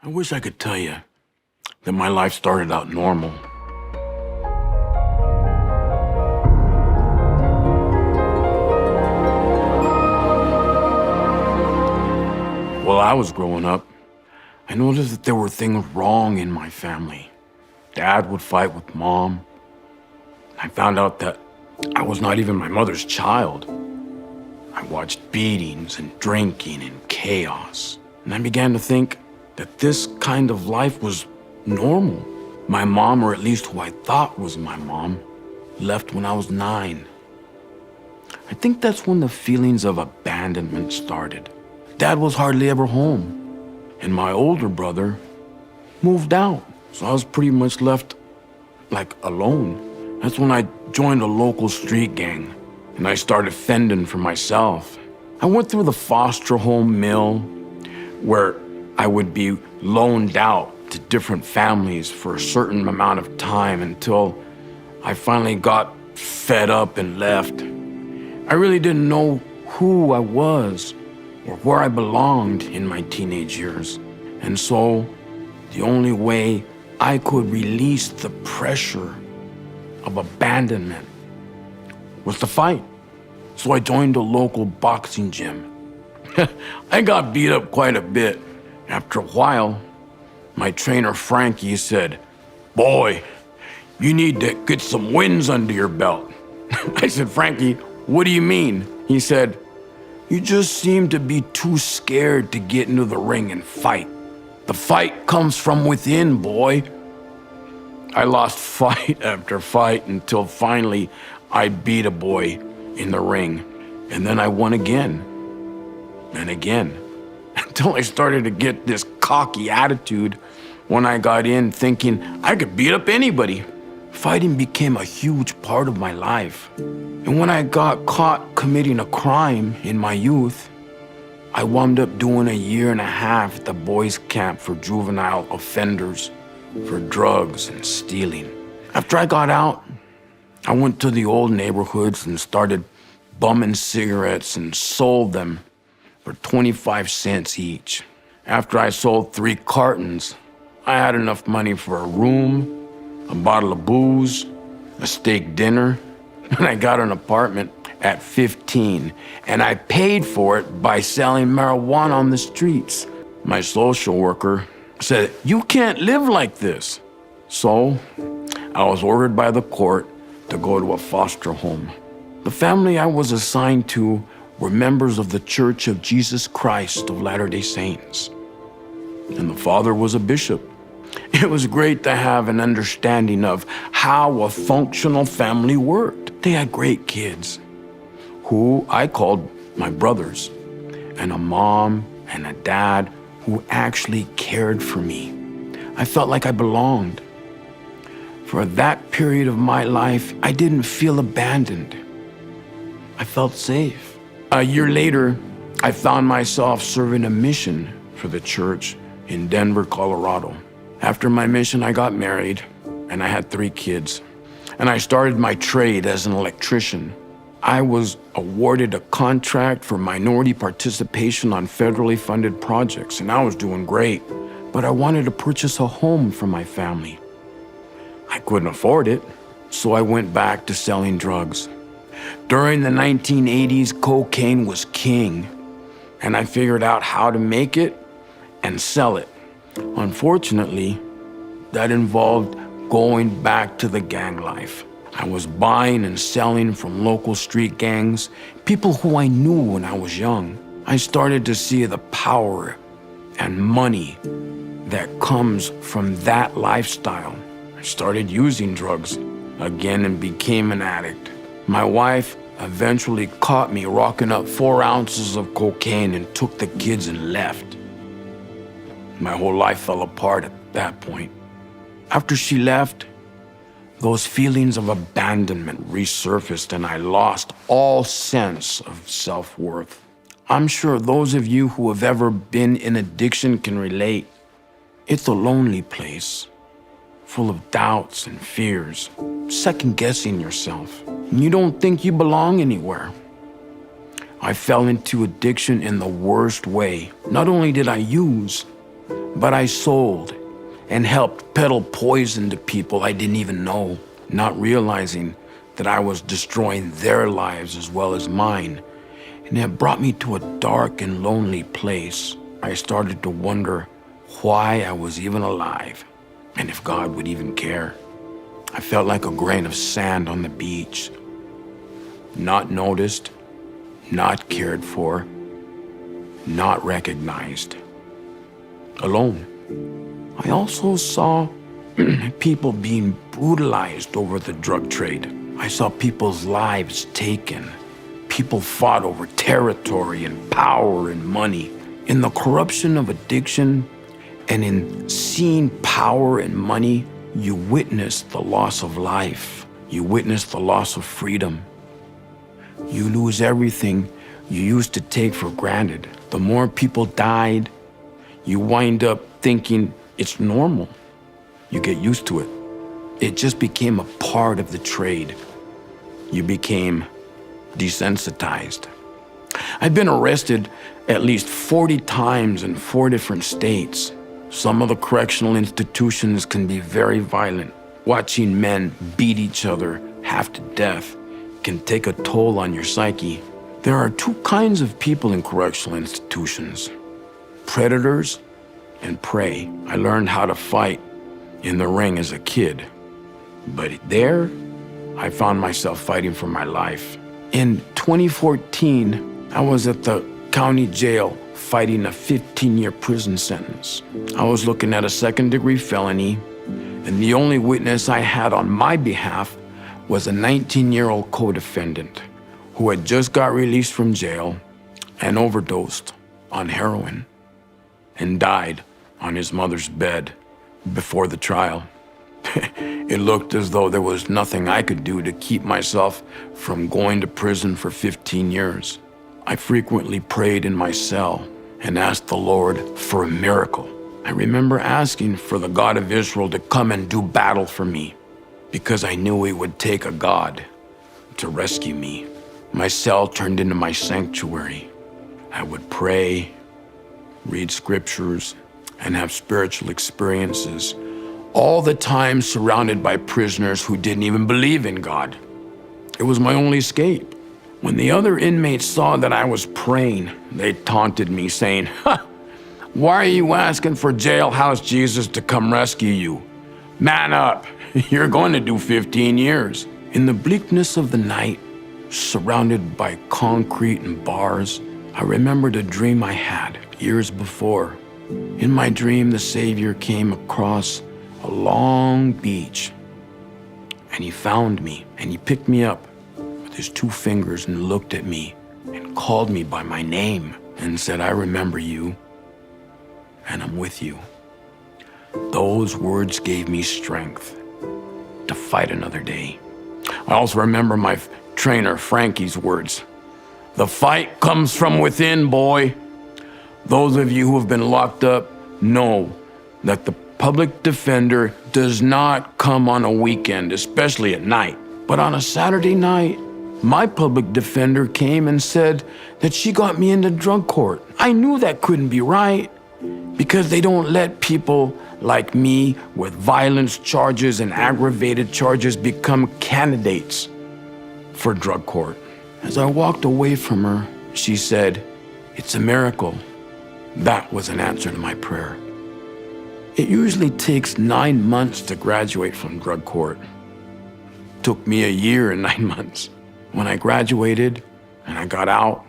I wish I could tell you that my life started out normal. While I was growing up, I noticed that there were things wrong in my family. Dad would fight with Mom. I found out that I was not even my mother's child. I watched beatings and drinking and chaos. And I began to think that this kind of life was normal. My mom, or at least who I thought was my mom, left when I was 9. I think that's when the feelings of abandonment started. Dad was hardly ever home, and my older brother moved out. So I was pretty much left like alone. That's when I joined a local street gang, and I started fending for myself. I went through the foster home mill where I would be loaned out to different families for a certain amount of time until I finally got fed up and left. I really didn't know who I was or where I belonged in my teenage years. And so the only way I could release the pressure of abandonment was to fight. So I joined a local boxing gym. I got beat up quite a bit. After a while, my trainer Frankie said, "Boy, you need to get some wins under your belt." I said, "Frankie, what do you mean?" He said, "You just seem to be too scared to get into the ring and fight. The fight comes from within, boy." I lost fight after fight until finally I beat a boy in the ring. And then I won again and again until I started to get this cocky attitude when I got in thinking I could beat up anybody. Fighting became a huge part of my life. And when I got caught committing a crime in my youth, I wound up doing 1.5 years at the boys' camp for juvenile offenders for drugs and stealing. After I got out, I went to the old neighborhoods and started bumming cigarettes and sold them for 25 cents each. After I sold 3 cartons, I had enough money for a room, a bottle of booze, a steak dinner, and I got an apartment at 15, and I paid for it by selling marijuana on the streets. My social worker said, "You can't live like this." So I was ordered by the court to go to a foster home. The family I was assigned to were members of the Church of Jesus Christ of Latter-day Saints, and the father was a bishop. It was great to have an understanding of how a functional family worked. They had great kids, who I called my brothers, and a mom and a dad who actually cared for me. I felt like I belonged. For that period of my life, I didn't feel abandoned. I felt safe. 1 year later, I found myself serving a mission for the church in Denver, Colorado. After my mission, I got married, and I had 3 kids. And I started my trade as an electrician. I was awarded a contract for minority participation on federally funded projects, and I was doing great. But I wanted to purchase a home for my family. I couldn't afford it, so I went back to selling drugs. During the 1980s, cocaine was king, and I figured out how to make it and sell it. Unfortunately, that involved going back to the gang life. I was buying and selling from local street gangs, people who I knew when I was young. I started to see the power and money that comes from that lifestyle. I started using drugs again and became an addict. My wife eventually caught me rocking up 4 ounces of cocaine and took the kids and left. My whole life fell apart at that point. After she left, those feelings of abandonment resurfaced and I lost all sense of self-worth. I'm sure those of you who have ever been in addiction can relate. It's a lonely place, full of doubts and fears, second-guessing yourself. And you don't think you belong anywhere. I fell into addiction in the worst way. Not only did I use, But I sold and helped peddle poison to people I didn't even know, not realizing that I was destroying their lives as well as mine. And it brought me to a dark and lonely place. I started to wonder why I was even alive and if God would even care. I felt like a grain of sand on the beach, not noticed, not cared for, not recognized, alone. I also saw people being brutalized over the drug trade. I saw people's lives taken. People fought over territory and power and money. In the corruption of addiction and in seeing power and money, you witness the loss of life. You witness the loss of freedom. You lose everything you used to take for granted. The more people died, you wind up thinking it's normal. You get used to it. It just became a part of the trade. You became desensitized. I've been arrested at least 40 times in 4 different states. Some of the correctional institutions can be very violent. Watching men beat each other half to death can take a toll on your psyche. There are 2 kinds of people in correctional institutions: predators and prey. I learned how to fight in the ring as a kid, but there I found myself fighting for my life. In 2014, I was at the county jail fighting a 15-year prison sentence. I was looking at a 2nd-degree felony, and the only witness I had on my behalf was a 19-year-old co-defendant who had just got released from jail and overdosed on heroin and died on his mother's bed before the trial. It looked as though there was nothing I could do to keep myself from going to prison for 15 years. I frequently prayed in my cell and asked the Lord for a miracle. I remember asking for the God of Israel to come and do battle for me because I knew it would take a God to rescue me. My cell turned into my sanctuary. I would pray, read scriptures, and have spiritual experiences, all the time surrounded by prisoners who didn't even believe in God. It was my only escape. When the other inmates saw that I was praying, they taunted me, saying, "Why are you asking for jailhouse Jesus to come rescue you? Man up, you're going to do 15 years. In the bleakness of the night, surrounded by concrete and bars, I remembered a dream I had years before. In my dream, the Savior came across a long beach, and he found me, and he picked me up with his 2 fingers and looked at me and called me by my name and said, "I remember you, and I'm with you." Those words gave me strength to fight another day. I also remember my trainer Frankie's words, "The fight comes from within, boy." Those of you who have been locked up know that the public defender does not come on a weekend, especially at night. But on a Saturday night, my public defender came and said that she got me into drug court. I knew that couldn't be right because they don't let people like me with violence charges and aggravated charges become candidates for drug court. As I walked away from her, she said, "It's a miracle." That was an answer to my prayer. It usually takes 9 months to graduate from drug court. It took me a year and 9 months. When I graduated and I got out,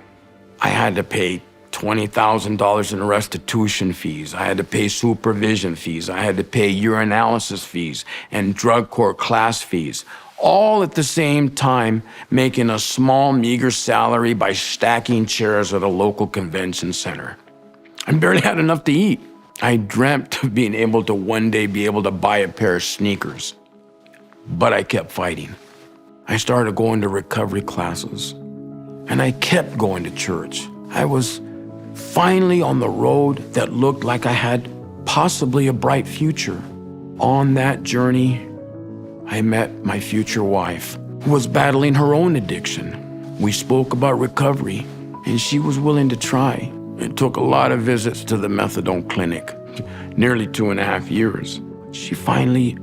I had to pay $20,000 in restitution fees. I had to pay supervision fees. I had to pay urinalysis fees and drug court class fees, all at the same time making a small, meager salary by stacking chairs at a local convention center. I barely had enough to eat. I dreamt of being able to one day be able to buy a pair of sneakers, but I kept fighting. I started going to recovery classes, and I kept going to church. I was finally on the road that looked like I had possibly a bright future. On that journey, I met my future wife, who was battling her own addiction. We spoke about recovery, and she was willing to try. It took a lot of visits to the methadone clinic nearly 2.5 years. She finally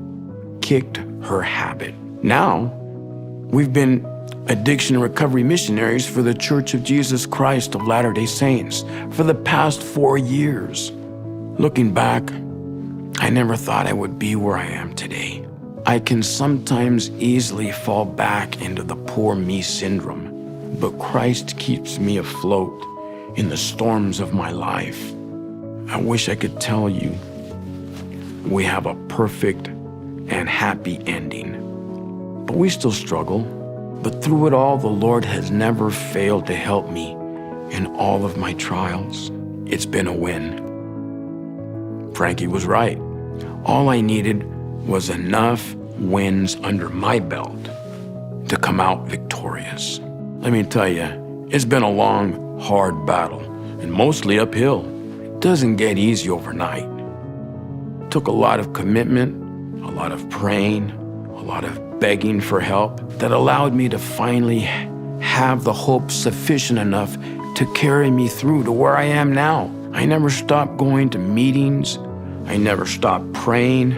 kicked her habit. Now, we've been addiction and recovery missionaries for the Church of Jesus Christ of Latter-day Saints for the past 4 years. Looking back, I never thought I would be where I am today. I can sometimes easily fall back into the poor me syndrome, but Christ keeps me afloat in the storms of my life. I wish I could tell you we have a perfect and happy ending, but we still struggle. But through it all, the Lord has never failed to help me in all of my trials. It's been a win. Frankie was right. All I needed was enough wins under my belt to come out victorious. Let me tell you, it's been a long, hard battle, and mostly uphill. It doesn't get easy overnight. It took a lot of commitment, a lot of praying, a lot of begging for help that allowed me to finally have the hope sufficient enough to carry me through to where I am now. I never stopped going to meetings. I never stopped praying.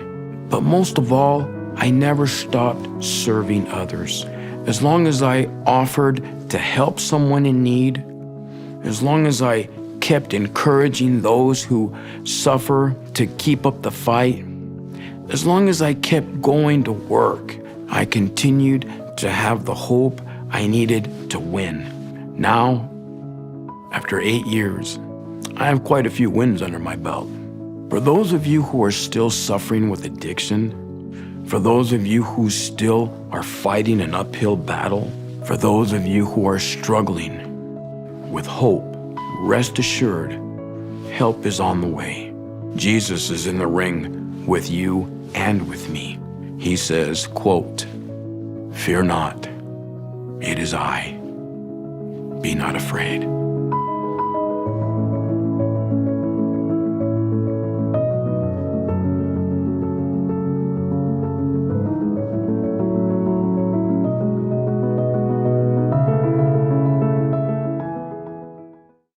But most of all, I never stopped serving others. As long as I offered to help someone in need, as long as I kept encouraging those who suffer to keep up the fight, as long as I kept going to work, I continued to have the hope I needed to win. Now, after 8 years, I have quite a few wins under my belt. For those of you who are still suffering with addiction, for those of you who still are fighting an uphill battle, for those of you who are struggling with hope, rest assured, help is on the way. Jesus is in the ring with you and with me. He says, quote, "Fear not, it is I. Be not afraid."